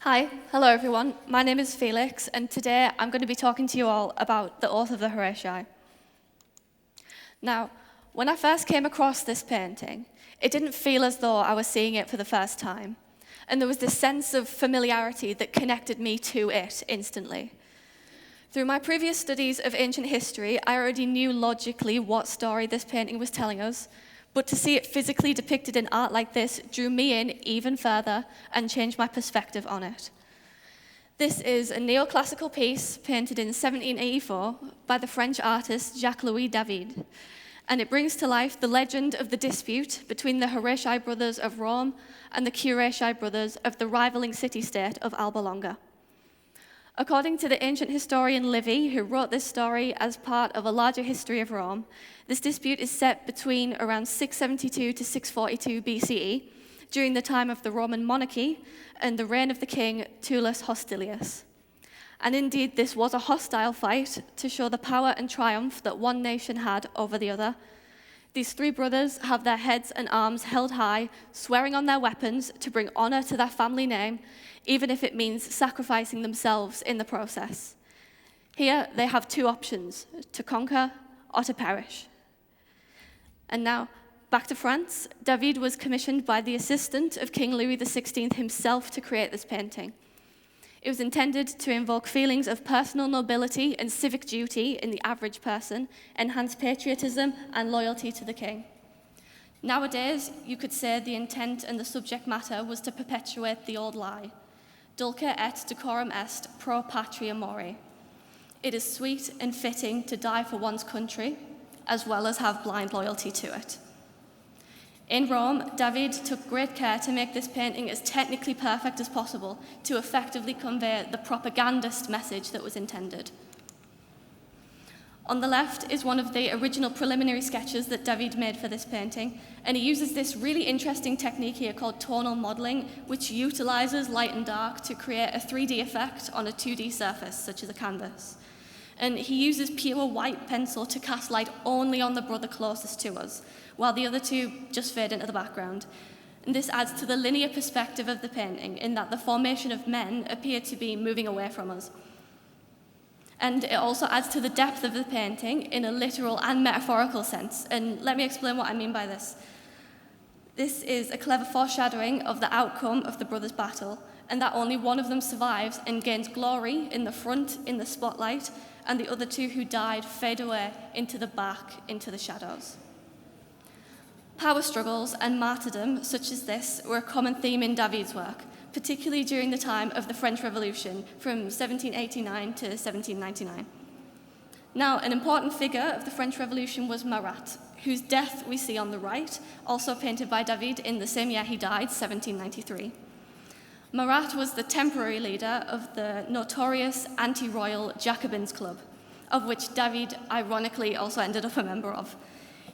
Hi, hello everyone. My name is Felix, and today I'm going to be talking to you all about the Oath of the Horatii. Now, when I first came across this painting, it didn't feel as though I was seeing it for the first time, and there was this sense of familiarity that connected me to it instantly. Through my previous studies of ancient history, I already knew logically what story this painting was telling us, but to see it physically depicted in art like this drew me in even further and changed my perspective on it. This is a neoclassical piece painted in 1784 by the French artist Jacques-Louis, and it brings to life the legend of the dispute between the Horatii brothers of Rome and the Horatii brothers of the rivaling city-state of Alba Longa. According to the ancient historian Livy, who wrote this story as part of a larger history of Rome, this dispute is set between around 672 to 642 BCE, during the time of the Roman monarchy and the reign of the king Tullus Hostilius. And indeed, this was a hostile fight to show the power and triumph that one nation had over the other. These three brothers have their heads and arms held high, swearing on their weapons to bring honor to their family name, even if it means sacrificing themselves in the process. Here, they have two options: to conquer or to perish. And now, back to France. David was commissioned by the assistant of King Louis XVI himself to create this painting. It was intended to invoke feelings of personal nobility and civic duty in the average person, enhance patriotism and loyalty to the king. Nowadays, you could say the intent and the subject matter was to perpetuate the old lie: dulce et decorum est pro patria mori. It is sweet and fitting to die for one's country, as well as have blind loyalty to it. In Rome, David took great care to make this painting as technically perfect as possible to effectively convey the propagandist message that was intended. On the left is one of the original preliminary sketches that David made for this painting, and he uses this really interesting technique here called tonal modeling, which utilizes light and dark to create a 3D effect on a 2D surface, such as a canvas. And he uses pure white pencil to cast light only on the brother closest to us, while the other two just fade into the background. And this adds to the linear perspective of the painting, in that the formation of men appear to be moving away from us. And it also adds to the depth of the painting in a literal and metaphorical sense. And let me explain what I mean by this. This is a clever foreshadowing of the outcome of the brothers' battle, and that only one of them survives and gains glory in the front, in the spotlight, and the other two who died fade away into the back, into the shadows. Power struggles and martyrdom such as this were a common theme in David's work, particularly during the time of the French Revolution from 1789 to 1799. Now, an important figure of the French Revolution was Marat, whose death we see on the right, also painted by David in the same year he died, 1793. Marat was the temporary leader of the notorious anti-royal Jacobins Club, of which David ironically also ended up a member of.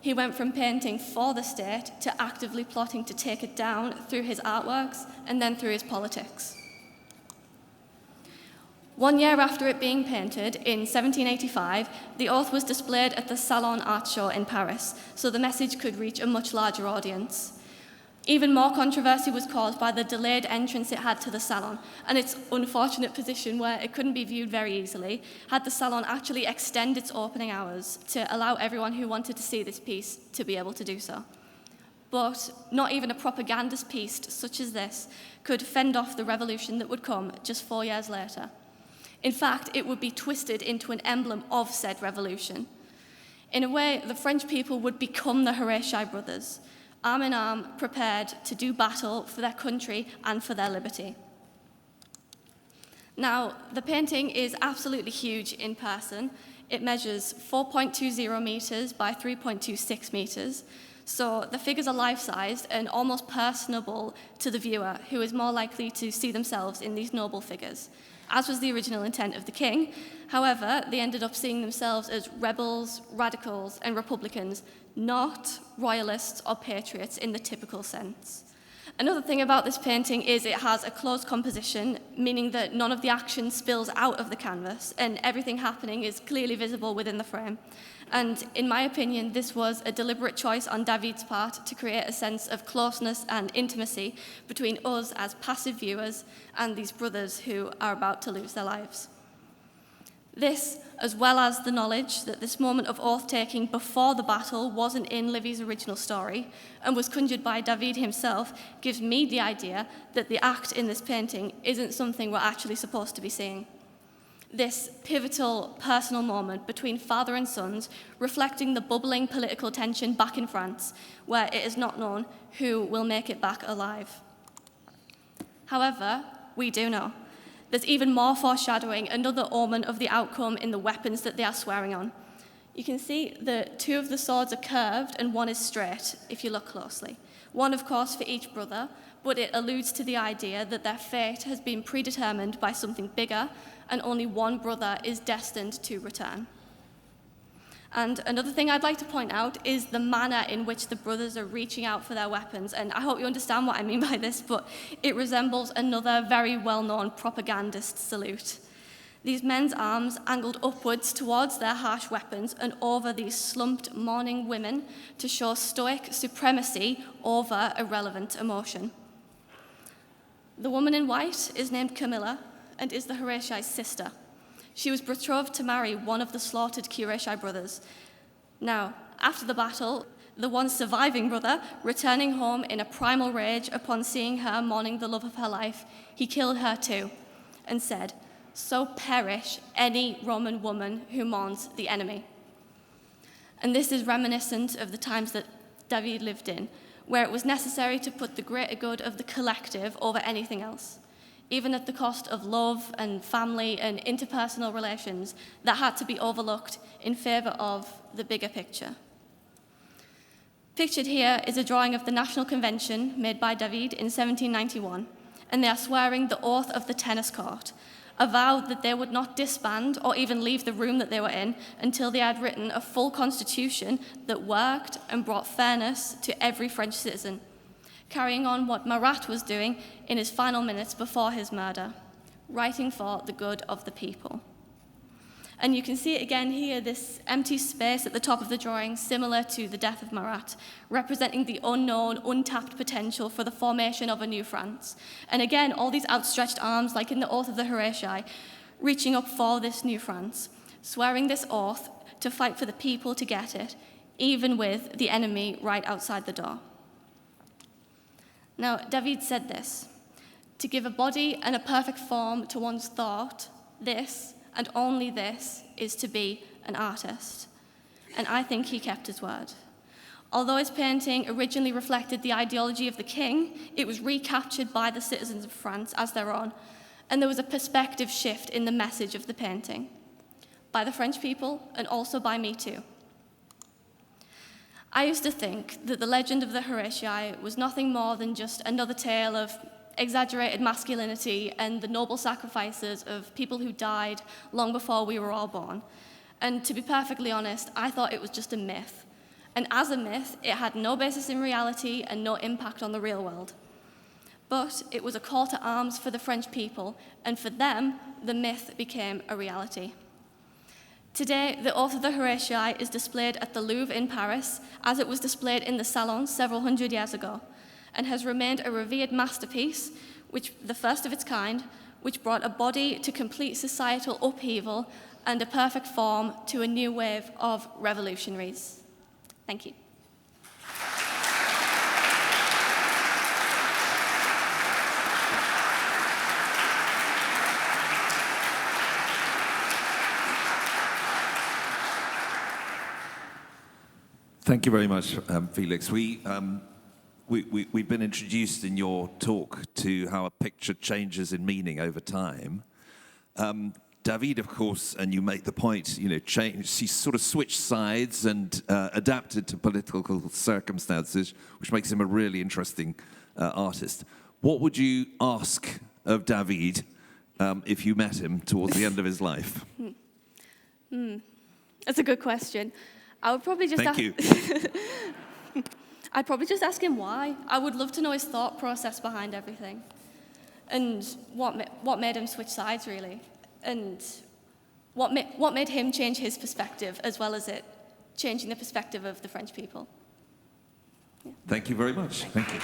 He went from painting for the state to actively plotting to take it down through his artworks and then through his politics. 1 year after it being painted, in 1785, the oath was displayed at the Salon Art Show in Paris, so the message could reach a much larger audience. Even more controversy was caused by the delayed entrance it had to the salon and its unfortunate position where it couldn't be viewed very easily had the salon actually extend its opening hours to allow everyone who wanted to see this piece to be able to do so. But not even a propagandist piece such as this could fend off the revolution that would come just 4 years later. In fact, it would be twisted into an emblem of said revolution. In a way, the French people would become the Horatii brothers, arm in arm, prepared to do battle for their country and for their liberty. Now, the painting is absolutely huge in person. It measures 4.20 meters by 3.26 meters, so the figures are life-sized and almost personable to the viewer, who is more likely to see themselves in these noble figures, as was the original intent of the king. However, they ended up seeing themselves as rebels, radicals, and republicans, not royalists or patriots in the typical sense. Another thing about this painting is it has a closed composition, meaning that none of the action spills out of the canvas and everything happening is clearly visible within the frame. And in my opinion, this was a deliberate choice on David's part to create a sense of closeness and intimacy between us as passive viewers and these brothers who are about to lose their lives. This, as well as the knowledge that this moment of oath-taking before the battle wasn't in Livy's original story and was conjured by David himself, gives me the idea that the act in this painting isn't something we're actually supposed to be seeing. This pivotal personal moment between father and sons, reflecting the bubbling political tension back in France, where it is not known who will make it back alive. However, we do know. There's even more foreshadowing, another omen of the outcome in the weapons that they are swearing on. You can see that two of the swords are curved and one is straight, if you look closely. One, of course, for each brother, but it alludes to the idea that their fate has been predetermined by something bigger, and only one brother is destined to return. And another thing I'd like to point out is the manner in which the brothers are reaching out for their weapons. And I hope you understand what I mean by this, but it resembles another very well-known propagandist salute. These men's arms angled upwards towards their harsh weapons and over these slumped mourning women to show stoic supremacy over irrelevant emotion. The woman in white is named Camilla and is the Horatii sister. She was betrothed to marry one of the slaughtered Horatii brothers. Now, after the battle, the one surviving brother, returning home in a primal rage upon seeing her mourning the love of her life, he killed her too, and said, "So perish any Roman woman who mourns the enemy." And this is reminiscent of the times that David lived in, where it was necessary to put the greater good of the collective over anything else, even at the cost of love and family and interpersonal relations that had to be overlooked in favor of the bigger picture. Pictured here is a drawing of the National Convention made by David in 1791, and they are swearing the oath of the tennis court, a vow that they would not disband or even leave the room that they were in until they had written a full constitution that worked and brought fairness to every French citizen, carrying on what Marat was doing in his final minutes before his murder, writing for the good of the people. And you can see it again here, this empty space at the top of the drawing, similar to the death of Marat, representing the unknown, untapped potential for the formation of a new France. And again, all these outstretched arms, like in the Oath of the Horatii, reaching up for this new France, swearing this oath to fight for the people to get it, even with the enemy right outside the door. Now, David said this: "To give a body and a perfect form to one's thought, this, and only this, is to be an artist." And I think he kept his word. Although his painting originally reflected the ideology of the king, it was recaptured by the citizens of France as their own, and there was a perspective shift in the message of the painting, by the French people and also by me too. I used to think that the legend of the Horatii was nothing more than just another tale of exaggerated masculinity and the noble sacrifices of people who died long before we were all born. And to be perfectly honest, I thought it was just a myth. And as a myth, it had no basis in reality and no impact on the real world. But it was a call to arms for the French people, and for them, the myth became a reality. Today, the Oath of the Horatii is displayed at the Louvre in Paris, as it was displayed in the Salon several hundred years ago, and has remained a revered masterpiece, the first of its kind, which brought a body to complete societal upheaval and a perfect form to a new wave of revolutionaries. Thank you. Thank you very much, Felix. We've been introduced in your talk to how a picture changes in meaning over time. David, of course, and you make the point, he sort of switched sides and adapted to political circumstances, which makes him a really interesting artist. What would you ask of David if you met him towards the end of his life? That's a good question. I would probably just Thank you. I'd probably just ask him why. I would love to know his thought process behind everything, and what made him switch sides, really, and what made him change his perspective, as well as it changing the perspective of the French people. Thank you very much. Thank you.